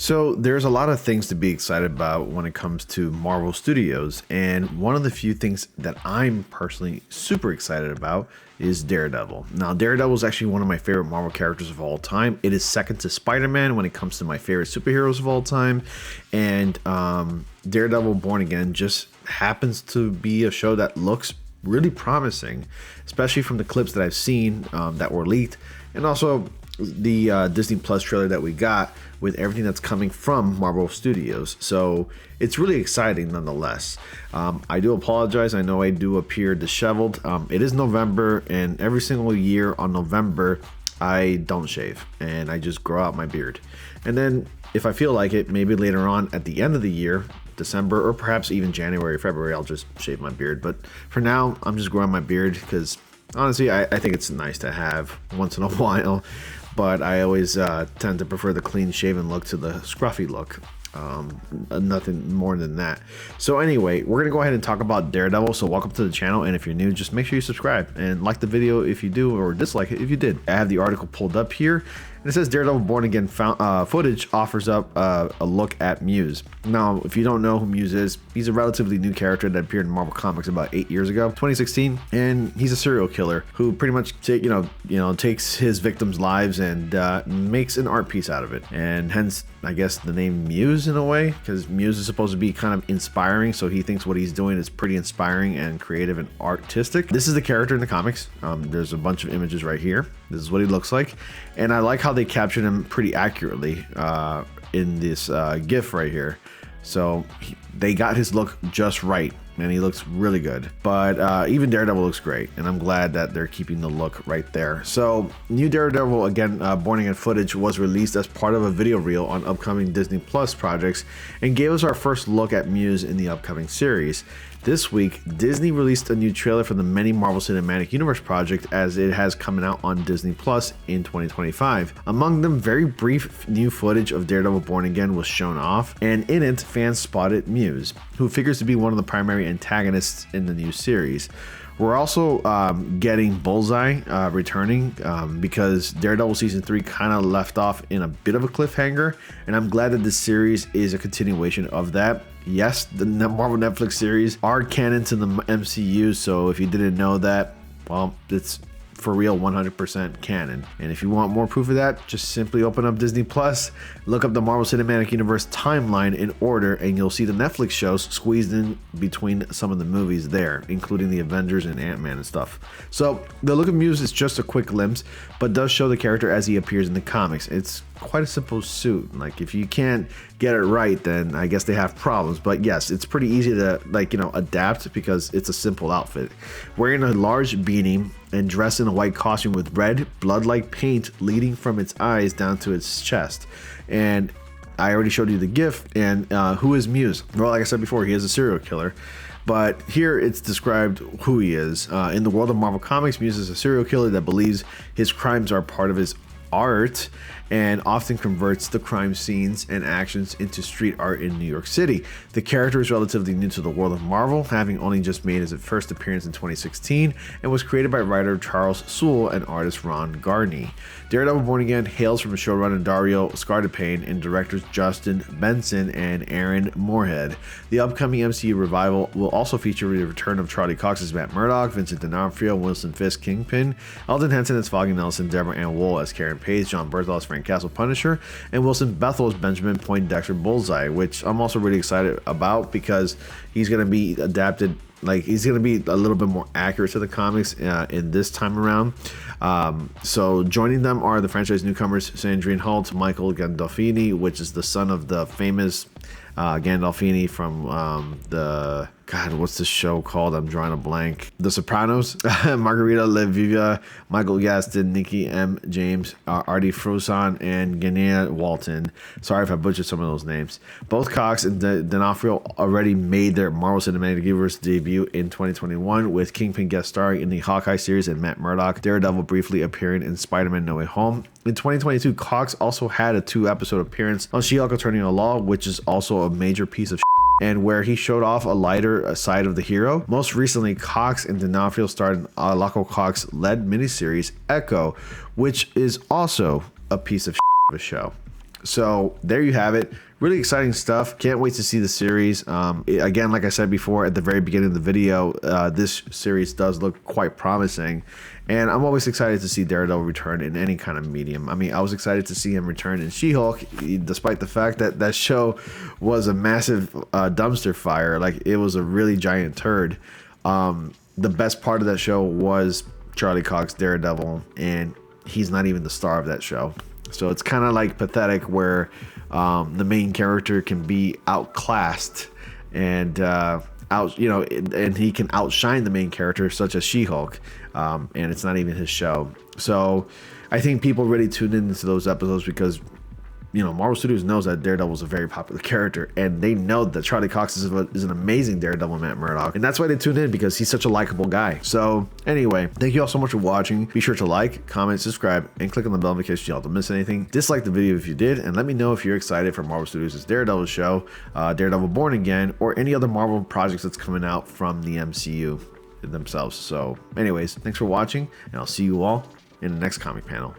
So there's a lot of things to be excited about when it comes to Marvel Studios, and one of the few things that I'm personally super excited about is Daredevil. Now, Daredevil is actually one of my favorite Marvel characters of all time. It is second to Spider-Man when it comes to my favorite superheroes of all time, and Daredevil Born Again just happens to be a show that looks really promising, especially from the clips that I've seen that were leaked, and also the Disney Plus trailer that we got with everything that's coming from Marvel Studios. So it's really exciting nonetheless. I do apologize. I know I do appear disheveled. It is November, and every single year on November, I don't shave and I just grow out my beard. And then if I feel like it, maybe later on at the end of the year, December, or perhaps even January or February, I'll just shave my beard. But for now, I'm just growing my beard because honestly, I think it's nice to have once in a while, but I always tend to prefer the clean shaven look to the scruffy look. Nothing more than that. So anyway, we're gonna go ahead and talk about Daredevil. So welcome to the channel, and if you're new, just make sure you subscribe and like the video if you do, or dislike it if you did. I have the article pulled up here, and it says Daredevil Born Again footage offers up a look at Muse. Now, if you don't know who Muse is, he's a relatively new character that appeared in Marvel Comics about 8 years ago, 2016, and he's a serial killer who pretty much takes his victims' lives and makes an art piece out of it, and hence I guess the name Muse in a way, because Muse is supposed to be kind of inspiring, so he thinks what he's doing is pretty inspiring and creative and artistic. This is the character in the comics. There's a bunch of images right here. This is what he looks like, and I like how they captured him pretty accurately in this GIF right here. So they got his look just right, and he looks really good. But even Daredevil looks great, and I'm glad that they're keeping the look right there. So new Daredevil Again Born Again footage was released as part of a video reel on upcoming Disney Plus projects and gave us our first look at Muse in the upcoming series. This week, Disney released a new trailer for the many Marvel Cinematic Universe project as it has coming out on Disney Plus in 2025. Among them, very brief new footage of Daredevil Born Again was shown off, and in it, fans spotted Muse, who figures to be one of the primary antagonists in the new series. We're also getting Bullseye returning because Daredevil Season 3 kind of left off in a bit of a cliffhanger, and I'm glad that this series is a continuation of that. Yes, the Marvel Netflix series are canon to the MCU, so if you didn't know that, well, it's for real 100% canon. And if you want more proof of that, just simply open up Disney Plus, look up the Marvel Cinematic Universe timeline in order, and you'll see the Netflix shows squeezed in between some of the movies there, including the Avengers and Ant-Man and stuff. So the look of Muse is just a quick glimpse, but does show the character as he appears in the comics. It's quite a simple suit. Like, if you can't get it right, then I guess they have problems. But yes, it's pretty easy to adapt because it's a simple outfit. Wearing a large beanie and dressed in a white costume with red blood-like paint leading from its eyes down to its chest. And I already showed you the GIF. And who is Muse? Well, like I said before, he is a serial killer. But here it's described who he is. In the world of Marvel Comics, Muse is a serial killer that believes his crimes are part of his art and often converts the crime scenes and actions into street art in New York City. The character is relatively new to the world of Marvel, having only just made his first appearance in 2016 and was created by writer Charles Soule and artist Ron Garney. Daredevil Born Again hails from showrunner Dario Scardapane and directors Justin Benson and Aaron Moorhead. The upcoming MCU revival will also feature the return of Charlie Cox as Matt Murdock, Vincent D'Onofrio, Wilson Fisk, Kingpin, Eldon Henson as Foggy Nelson, Deborah Ann Wool as Karen Page, John Berthel as Frank Castle Punisher, and Wilson Bethel as Benjamin Poindexter Bullseye, which I'm also really excited about because he's going to be adapted. Like, he's going to be a little bit more accurate to the comics in this time around. So joining them are the franchise newcomers Sandrine Holt, Michael Gandolfini, which is the son of the famous Gandolfini from what's this show called? I'm drawing a blank. The Sopranos. Margarita Leviva, Michael Gaston, Nikki M. James, Artie Frusan, and Ganea Walton. Sorry if I butchered some of those names. Both Cox and D'Onofrio already made their Marvel Cinematic Universe debut in 2021, with Kingpin guest starring in the Hawkeye series and Matt Murdock, Daredevil briefly appearing in Spider-Man No Way Home. In 2022, Cox also had a 2-episode appearance on She-Hulk Attorney at Law, which is also a major piece of and where he showed off a lighter side of the hero. Most recently, Cox and D'Onofrio starred in Laco Cox-led miniseries Echo, which is also a piece of a show. So there you have it. Really exciting stuff. Can't wait to see the series. Again, like I said before at the very beginning of the video, this series does look quite promising. And I'm always excited to see Daredevil return in any kind of medium. I mean, I was excited to see him return in She-Hulk, despite the fact that that show was a massive dumpster fire. Like, it was a really giant turd. The best part of that show was Charlie Cox's Daredevil, and he's not even the star of that show. So it's kind of like pathetic where the main character can be outclassed and and he can outshine the main character, such as She-Hulk, and it's not even his show. So I think people really tuned into those episodes because, you know, Marvel Studios knows that Daredevil is a very popular character, and they know that Charlie Cox is an amazing Daredevil, Matt Murdock, and that's why they tuned in, because he's such a likable guy. So anyway, thank you all so much for watching. Be sure to like, comment, subscribe, and click on the bell in case you don't miss anything. Dislike the video if you did, and let me know if you're excited for Marvel Studios' Daredevil show, Daredevil Born Again, or any other Marvel projects that's coming out from the MCU themselves. So anyways, thanks for watching, and I'll see you all in the next comic panel.